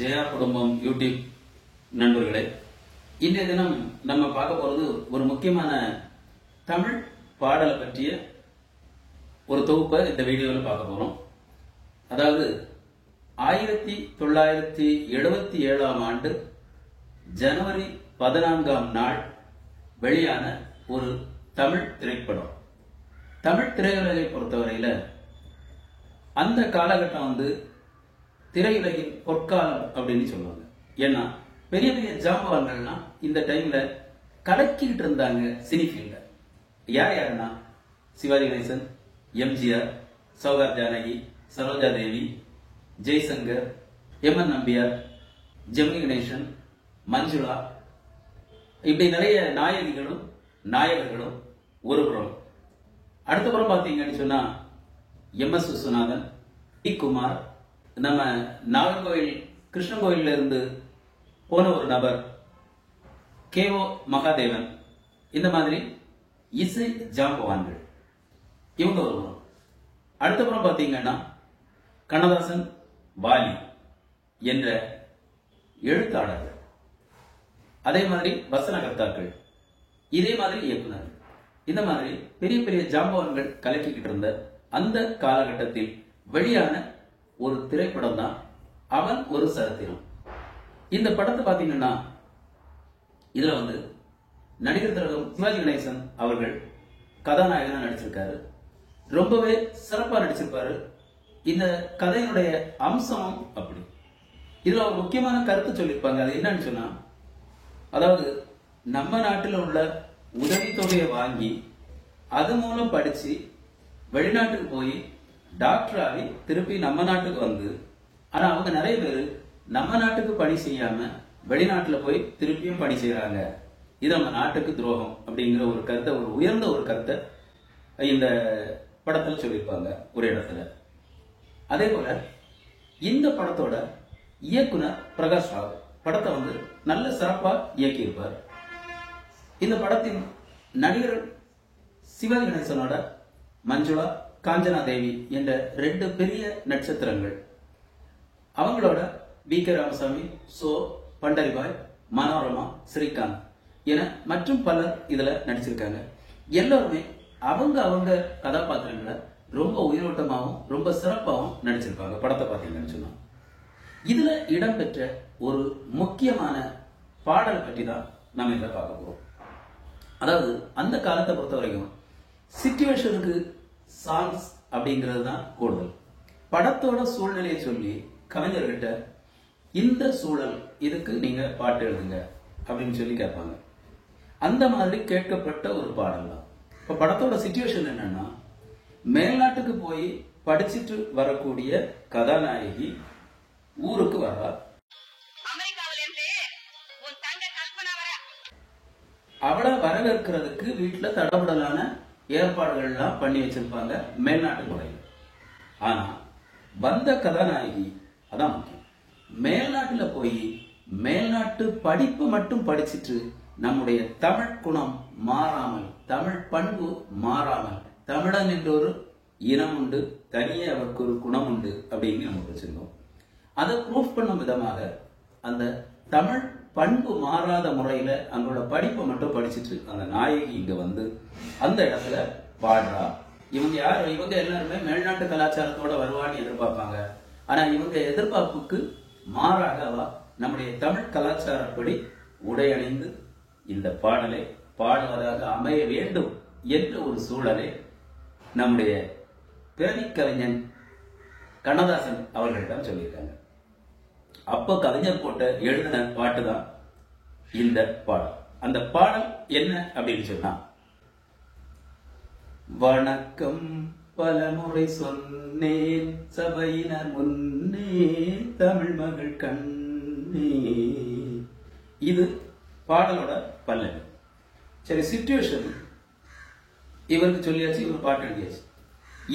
ஜெயா குடும்பம் யூடியூப் நண்பர்களே, இன்றைய தினம் நம்ம பார்க்க போறது ஒரு முக்கியமான தமிழ் பாடலை பற்றிய ஒரு தொகுப்பை இந்த வீடியோவில் பார்க்க போறோம். அதாவது 1977 ஆண்டு ஜனவரி 14ஆம் நாள் வெளியான ஒரு தமிழ் திரைப்படம். தமிழ் திரையுலகை பொறுத்தவரையில அந்த காலகட்டம் திரையுலகின் பொற்காலம் அப்படின்னு சொல்லுவாங்க. ஏன்னா பெரிய பெரிய ஜாம்பவான்கள்லாம் இந்த டைம்ல கலக்கிட்டு இருந்தாங்க சினி ஃபீல்ட்ல. யாருன்னா சிவாஜி கணேசன், எம்ஜிஆர், சௌகார் ஜானகி, சரோஜா தேவி, ஜெய்சங்கர், எம்என் நம்பியார், ஜெமினி கணேசன், மஞ்சுளா, இப்படி நிறைய நாயகிகளும் நாயகர்களும் ஒரு புறம். அடுத்த புறம் பார்த்தீங்கன்னு சொன்னா எம்.எஸ். விஸ்வநாதன், டி. குமார், நம்ம நாகர்கோவில் கிருஷ்ணன் கோயில்ல இருந்து போன ஒரு நபர் கே.ஓ. மகாதேவன், இந்த மாதிரி இசை ஜாம்பவான்கள் இவங்க ஒரு புறம். அடுத்த புறம் பார்த்தீங்கன்னா கண்ணதாசன், வாலி என்ற எழுத்தாளர்கள், அதே மாதிரி வசனகர்த்தாக்கள், இதே மாதிரி இயக்குநர்கள், இந்த மாதிரி பெரிய பெரிய ஜாம்பவான்கள் கலக்கிக்கிட்டு இருந்த அந்த காலகட்டத்தில் வெளியான ஒரு திரைப்படம் தான் அவன் ஒரு சரித்திரம். இந்த படத்தை பாத்தீங்கன்னா இதுல நடிகர் திலகம் சிவாஜி கணேசன் அவர்கள் கதாநாயகனா நடிச்சிருக்காரு. ரொம்பவே சிறப்பா நடிச்சிருப்பாரு. இந்த கதையினுடைய அம்சமும் அப்படி. இதுல ஒரு முக்கியமான கருத்து சொல்லியிருப்பாங்க. அது என்னன்னு சொன்னா, அதாவது நம்ம நாட்டில் உள்ள உதவித்தொகையை வாங்கி அது மூலம் படிச்சு வெளிநாட்டுக்கு போய் டாக்டர் ஆகி திருப்பி நம்ம நாட்டுக்கு ஆனா அவங்க நிறைய பேர் நம்ம நாட்டுக்கு பணி செய்யாம வெளிநாட்டுல போய் திருப்பியும் பணி செய்யறாங்க. இது நம்ம நாட்டுக்கு துரோகம் அப்படிங்கிற ஒரு கருத்தை, ஒரு உயர்ந்த ஒரு கருத்தை இந்த படத்தில் சொல்லியிருப்பாங்க ஒரு இடத்துல. அதே போல இந்த படத்தோட இயக்குனர் பிரகாஷ் ராவ் படத்தை நல்ல சிறப்பா இயக்கியிருப்பார். இந்த படத்தின் நடிகர் சிவாஜி கணேசனோட மஞ்சுளா, காஞ்சனா தேவி என்ற 2 பெரிய நட்சத்திரங்கள். அவங்களோட வி.கே. ராமசாமி, சோ பண்டரிபாய், மனோரமா, ஸ்ரீகாந்த் என மற்றும் பலர் இதுல நடிச்சிருக்காங்க. எல்லாருமே அவங்க கதாபாத்திரங்களை ரொம்ப உயிரோட்டமாகவும் ரொம்ப சிறப்பாகவும் நடிச்சிருப்பாங்க. படத்தை பார்த்தீங்கன்னு சொன்னா இதுல இடம்பெற்ற ஒரு முக்கியமான பாடல் பற்றி தான் நம்ம இதை பார்க்க போறோம். அதாவது அந்த காலத்தை பொறுத்த வரைக்கும் சிச்சுவேஷனுக்கு சாங்ஸ் அப்படிங்கிறது தான் கூடுதல். படத்தோட சூழ்நிலையை சொல்லி கவிஞர்கிட்ட இந்த சூழல் இதுக்கு நீங்க பாட்டு எழுதுங்க அப்படின்னு சொல்லி கேட்பாங்க. அந்த மாதிரி கேட்கப்பட்ட ஒரு பாடல் தான். இப்ப படத்தோட சிச்சுவேஷன் என்னன்னா, மேல்நாட்டுக்கு போய் படிச்சுட்டு வரக்கூடிய கதாநாயகி ஊருக்கு வர்றா. அவளை வரவேற்கிறதுக்கு வீட்டுல தடபுடலான ஏற்பாடுகள்லாம் பண்ணி வச்சிருப்பாங்க மேல்நாட்டு முறையில். ஆனா வந்த கதாநாயகி அதான் முக்கியம். மேல்நாட்டுல போய் மேல்நாட்டு படிப்பு மட்டும் படிச்சுட்டு நம்முடைய தமிழ் குணம் மாறாமல், தமிழ் பண்பு மாறாமல், தமிழன் என்ற ஒரு இனம் உண்டு, தனியே அவருக்கு ஒரு குணம் உண்டு அப்படின்னு நம்ம வச்சிருக்கோம். அதை ப்ரூஃப் பண்ணும் விதமாக அந்த தமிழ் பண்பு மாறாத முறையில அவங்களோட படிப்பை மட்டும் படிச்சுட்டு அந்த நாயகி இங்க அந்த இடத்துல பாடுறா. இவங்க யார்? இவங்க எல்லாருமே மேல்நாட்டு கலாச்சாரத்தோட வருவான்னு எதிர்பார்ப்பாங்க. ஆனா இவங்க எதிர்பார்ப்புக்கு மாறாக நம்முடைய தமிழ் கலாச்சாரப்படி உடை அணிந்து இந்த பாடலை பாடுவதாக அமைய வேண்டும் என்ற ஒரு சூழலை நம்முடைய பேரி கவிஞன் கண்ணதாசன் அவர்களிடம் சொல்லியிருக்காங்க. அப்போ கவிஞர் போட்ட எழுதின பாட்டு தான் இந்த பாடல். அந்த பாடல் என்ன அப்படின்னு சொன்னா, வணக்கம் பலமுறை சொன்னேன் சபையினர் முன்னே தமிழ் மகள் கண்ணே. இது பாடலோட பல்லவி. சரி, சிச்சுவேஷன் இவருக்கு சொல்லியாச்சு, இவர் பாட்டு எழுதியாச்சு.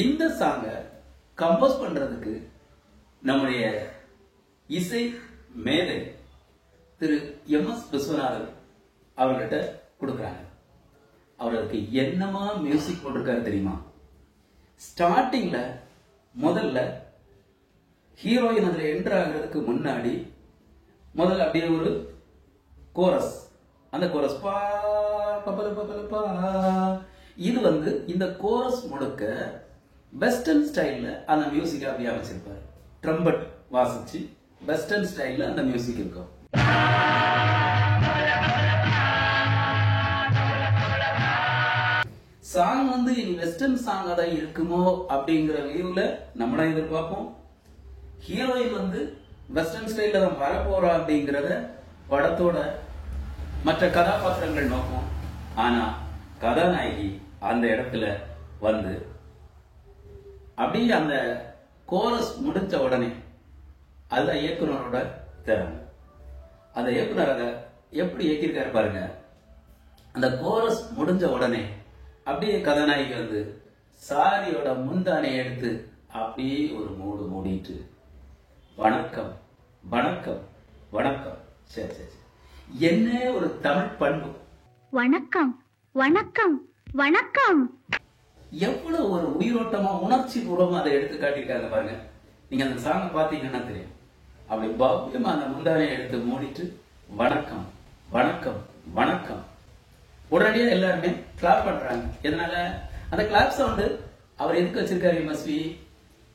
இந்த சாங்க கம்போஸ் பண்றதுக்கு நம்முடைய இசை மேதை திரு எம்.எஸ். விஸ்வநாதன் அவர்கிட்ட கொடுக்குறாங்க. அவருக்கு என்னமா மியூசிக் போட்டிருக்காரு தெரியுமா? ஸ்டார்டிங்ல முதல்ல ஹீரோயின் அதுல என்டர் ஆகிறதுக்கு முன்னாடி முதல்ல அப்படியே ஒரு கோரஸ், அந்த கோரஸ் பா பபல பபல பா. இது இந்த கோரஸ் முழுக்க வெஸ்டர்ன் ஸ்டைல்ல அந்த மியூசிக் அப்படியே அமைச்சிருப்பாரு. ட்ரம்பட் வாசிச்சு வெஸ்டர்ன் ஸ்டைல்ல அந்த மியூசிக் இருக்கும். சாங் வெஸ்டர்ன் சாங்கா தான் இருக்குமோ அப்படிங்கிற வியூல நம்மள எதிர்பார்ப்போம். ஹீரோயின் வெஸ்டர்ன் ஸ்டைல்ல தான் வரப்போறா அப்படிங்கிறத படத்தோட மற்ற கதாபாத்திரங்கள் நோக்கும். ஆனா கதாநாயகி அந்த இடத்துல அப்படியே அந்த கோரஸ் முடிஞ்ச உடனே அதுதான் இயக்குனரோட திறமை. அந்த இயக்குனர் அதை எப்படி இயக்கியிருக்காரு பாருங்க. அந்த கோரஸ் முடிஞ்ச உடனே அப்படியே கதாநாயகி சாரியோட முந்தானை எடுத்து அப்படியே ஒரு மூடு மூடிட்டு வணக்கம் வணக்கம் வணக்கம். சரி சரி, என்ன ஒரு தமிழ் பண்பு. வணக்கம் வணக்கம் வணக்கம். எவ்வளவு ஒரு உயிரோட்டமா உணர்ச்சி பூர்வமா அதை எடுத்து காட்டியிருக்காங்க பாருங்க. நீங்க அந்த சாங் பாத்தீங்கன்னா தெரியும். அப்படி பவ்யமா அந்த முந்தானையை எடுத்து மூடிட்டு வணக்கம் வணக்கம் வணக்கம். உடனடியா எல்லாருமே கிளாப் பண்றாங்க. எதனால? அந்த கிளாப் சவுண்ட் அவர் எதுக்கு வச்சிருக்காரு எம்எஸ்வி?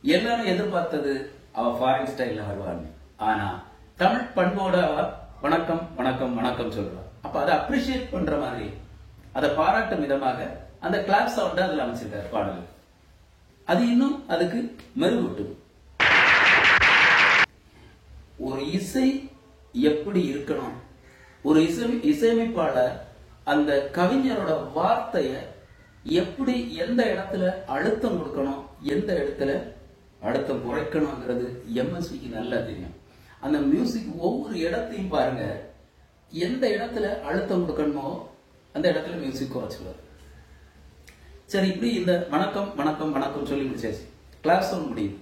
எல்லாரும் எதிர்பார்த்தது அவ ஃபாரின் ஸ்டைல்ல வருவாங்க. ஆனா தமிழ் பண்போட அவர் வணக்கம் வணக்கம் வணக்கம் சொல்றார். அப்ப அதை அப்ரிஷியேட் பண்ற மாதிரி, அதை பாராட்டும் விதமாக அந்த கிளாப் சவுண்ட் அதுல அமைச்சிருக்காரு பாடல். அது இன்னும் அதுக்கு மெருகூட்டு. ஒரு இசை எப்படி இருக்கணும், ஒரு இசையமைப்பாளர் அந்த கவிஞரோட வார்த்தைய எப்படி எந்த இடத்துல அழுத்தம் கொடுக்கணும், எந்த இடத்துல அழுத்தம் குறைக்கணும்ங்கிறது எம்எஸ்விக்கு நல்லா தெரியும். அந்த மியூசிக் ஒவ்வொரு இடத்தையும் பாருங்க, எந்த இடத்துல அழுத்தம் கொடுக்கணுமோ அந்த இடத்துல மியூசிக் குறைச்சுவார். சரி, இப்படி இந்த வணக்கம் வணக்கம் வணக்கம் சொல்லி முடிச்சாச்சு. கிளாஸ் சவுண்ட் முடியுது.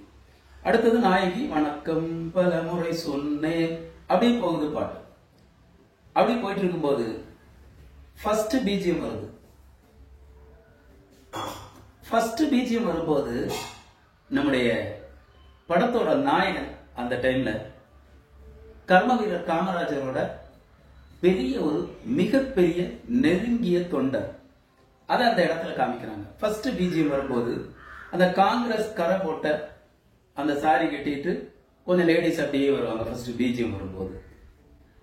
அடுத்தது நாயகி வணக்கம் பல முறை சொன்னேன் அப்படியே போகுது பாட்டு. அப்படி போயிட்டு இருக்கும்போது ஃபர்ஸ்ட் பிஜிஎம் வருது. ஃபர்ஸ்ட் பிஜிஎம் வரும்போது நம்முடைய படத்தோட நாயகன் அந்த டைம்ல கர்மவீரர் காமராஜரோட பெரிய ஒரு மிகப்பெரிய நெருங்கிய தொண்டர். அதை அந்த இடத்துல காமிக்கிறாங்க. ஃபர்ஸ்ட் பிஜிஎம் வரும்போது அந்த காங்கிரஸ் கரை போட்ட அந்த சாரி கட்டிட்டு கொஞ்சம் லேடிஸ் அப்படியே வருவாங்க. ஃபர்ஸ்ட் பிஜிஎம் வரும்போது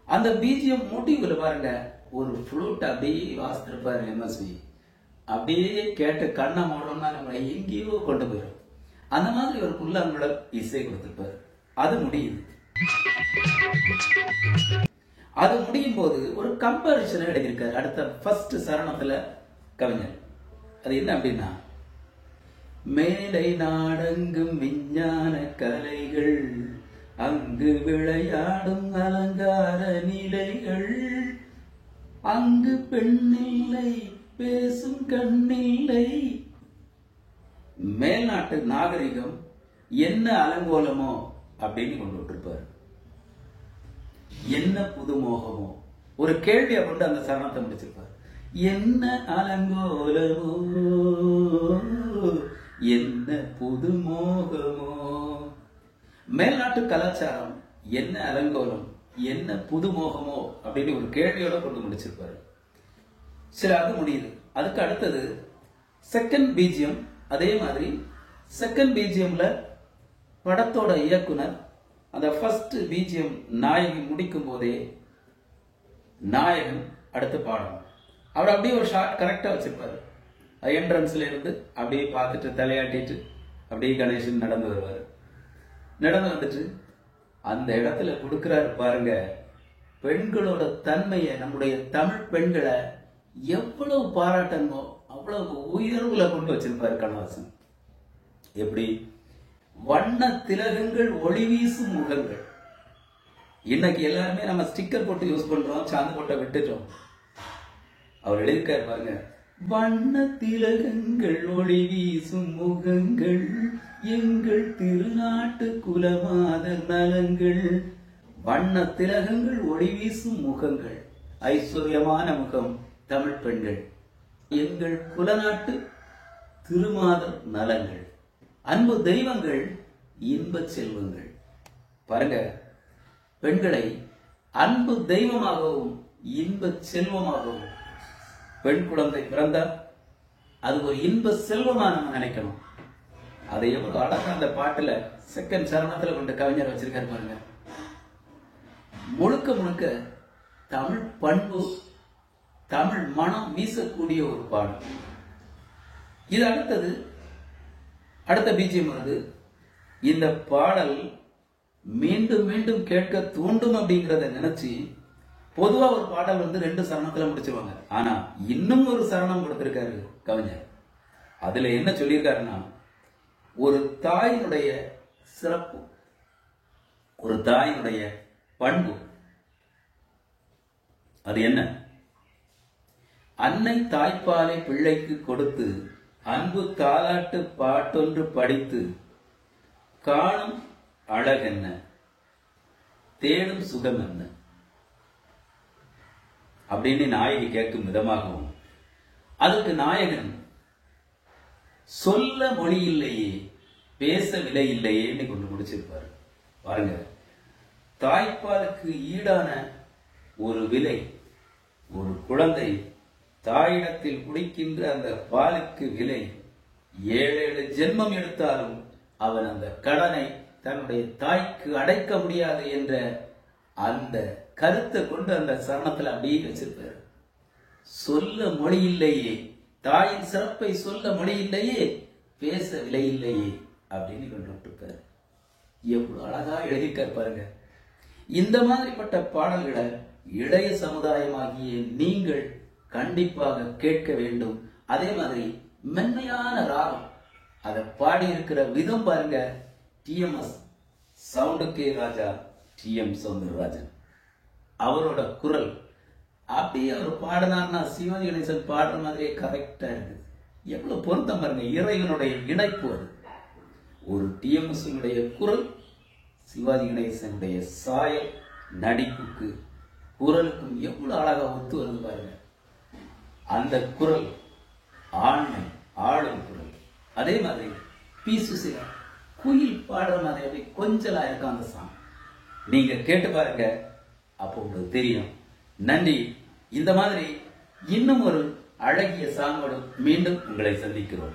அந்த பிஜிஎம் முடிவுல பாருங்க, ஒரு ஃப்ளூட் அப்படியே வாசித்திருப்பாரு எம்எஸ்வி. அப்படியே கேட்டு கண்ணை மூடணும்னா நம்மளை எங்கேயோ கொண்டு போயிடும். அந்த மாதிரி ஒரு புல்லாங்குழ இசை கொடுத்திருப்பாரு. அது முடியுது. அது முடியும் போது ஒரு கம்பரிஷன் எழுதியிருக்காரு அடுத்த ஃபர்ஸ்ட் சரணத்துல கவிஞர். அது என்ன அப்படின்னா, மேலை நாடெங்கும் விஞ்ஞான கலைகள், அங்கு விளையாடும் அலங்கார நிலைகள், அங்கு பெண்ணில்லை பேசும் கண்ணில்லை. மேல்நாட்டு நாகரிகம் என்ன அலங்கோலமோ அப்படின்னு கொண்டு விட்டுருப்பாரு. என்ன புதுமோகமோ ஒரு கேள்வி அப்படின்னு அந்த சரணத்தை முடிச்சிருப்பார். என்ன அலங்கோலமோ என்ன புதுமோகமோ. மேல்நாட்டு கலாச்சாரம் என்ன அலங்கோலம் என்ன புதுமோகமோ அப்படின்னு ஒரு கேள்வியோட கொண்டு முடிச்சிருப்பாரு. சரி, அது முடியுது. அதுக்கு அடுத்தது செகண்ட் பிஜிஎம். அதே மாதிரி செகண்ட் பிஜிஎம்ல படத்தோட இயக்குனர் அந்த ஃபர்ஸ்ட் பிஜிஎம் நாயகி முடிக்கும் போதே நாயகன் அடுத்து பாடணும். அவர் அப்படியே ஒரு ஷார்ட் கரெக்டா வச்சிருப்பாரு. என்ட்ரன்ஸ்ல இருந்து அப்படியே பார்த்துட்டு தலையாட்டிட்டு அப்படியே கணேசன் நடந்து வருவாரு. நடந்து வந்துட்டு அந்த இடத்துல கொடுக்கிறாரு பாருங்க, பெண்களோட தன்மையை, நம்முடைய தமிழ் பெண்களை எவ்வளவு பாராட்டணுமோ அவ்வளவு உயர்வுல கொண்டு வச்சிருப்பாரு கண்ணதாசன். எப்படி? வண்ண திலகங்கள் ஒளி வீசும் முகங்கள். இன்னைக்கு எல்லாருமே நம்ம ஸ்டிக்கர் போட்டு யூஸ் பண்றோம், சாந்து போட்ட விட்டுட்டோம். அவர் எழுதியிருக்காரு பாருங்க, வண்ண திலகங்கள் ஒளி வீசும் முகங்கள், எங்கள் திருநாட்டு குலமாதர் நலங்கள். வண்ண திலகங்கள் ஒளி வீசும் முகங்கள், ஐஸ்வர்யமான முகம் தமிழ் பெண்கள், எங்கள் குலநாட்டு திருமாதர் நலங்கள், அன்பு தெய்வங்கள், இன்ப செல்வங்கள். பாருங்க, பெண்களை அன்பு தெய்வமாகவும் இன்ப செல்வமாகவும் பெண் குழந்தை பிறந்தா அது ஒரு இன்ப செல்வமா நம்ம நினைக்கணும். அதை எவ்வளவு அழகா அந்த பாட்டுல செகண்ட் சரணத்துல கொண்டு கவிஞர் வச்சிருக்காரு பாருங்க. முழுக்க முழுக்க தமிழ் பண்பு, தமிழ் மனம் வீசக்கூடிய ஒரு பாடல். இது அடுத்த பிஜிஎம் வருது. இந்த பாடல் மீண்டும் மீண்டும் கேட்க தூண்டும் அப்படிங்கிறத நினைச்சு பொதுவா ஒரு பாடல் 2 சரணத்துல முடிச்சிருவாங்க. ஆனா இன்னும் ஒரு சரணம் கொடுத்திருக்காரு கவிஞர். அதுல என்ன சொல்லியிருக்காருன்னா, ஒரு தாயினுடைய சிறப்பு, ஒரு தாயினுடைய பண்பு அது என்ன? அன்னை தாய்ப்பாலை பிள்ளைக்கு கொடுத்து அன்பு தாலாட்டு பாட்டொன்று படித்து காணும் அழகென்ன, தேடும் சுகம் என்ன அப்படின்னு நாயகி கேட்கும் விதமாகவும், அதுக்கு நாயகன் சொல்ல மொழி இல்லையே, பேச விலை இல்லையே கொண்டு முடிச்சிருப்பாரு. பாருங்க, தாய்ப்பாலுக்கு ஈடான ஒரு விலை, ஒரு குழந்தை தாயிடத்தில் குடிக்கின்ற அந்த பாலுக்கு விலை 7 ஜென்மம் எடுத்தாலும் அவன் அந்த கடனை தன்னுடைய தாய்க்கு அடைக்க முடியாது என்ற அந்த கருத்தை கொண்டு அந்த சரணத்துல அப்படியே வச்சிருப்பாரு. சொல்ல மொழி இல்லையே, தாயின் சிறப்பை சொல்ல மொழி இல்லையே, பேச விலை இல்லையே அப்படின்னு கொண்டு விட்டுருப்பாரு. எவ்வளவு அழகா எழுதியிருக்காரு பாருங்க. இந்த மாதிரிப்பட்ட பாடல்களை இளைய சமுதாயமாகிய நீங்கள் கண்டிப்பாக கேட்க வேண்டும். அதே மாதிரி மென்மையான ராகம், அதை பாடி இருக்கிற விதம் பாருங்க. டிஎம்எஸ் சவுண்டுக்கே ராஜா டிஎம் சௌந்தரராஜன் அவரோட குரல் அப்படியே அவர் பாடினார்னா சிவாஜி கணேசன் பாடுற மாதிரியே கரெக்டா இருக்கு. எவ்வளவு பொருத்தம் பாருங்க, இறைவனுடைய இணைப்பு அது. ஒரு டிஎம்எஸ் குரல் சிவாஜி கணேசனுடைய சாயல், நடிப்புக்கு குரலுக்கும் எவ்வளவு அழகா ஒத்து வருது பாருங்க. அந்த குரல் ஆண்மை ஆளும் குரல். அதே மாதிரி பி சுசீலா குயில் பாடுற மாதிரி அப்படி கொஞ்சலா இருக்கும் அந்த சாங். நீங்க கேட்டு பாருங்க, அப்போ உங்களுக்கு தெரியும். நன்றி. இந்த மாதிரி இன்னும் ஒரு அழகிய சாங்கோடு மீண்டும் உங்களை சந்திக்கிறோம்.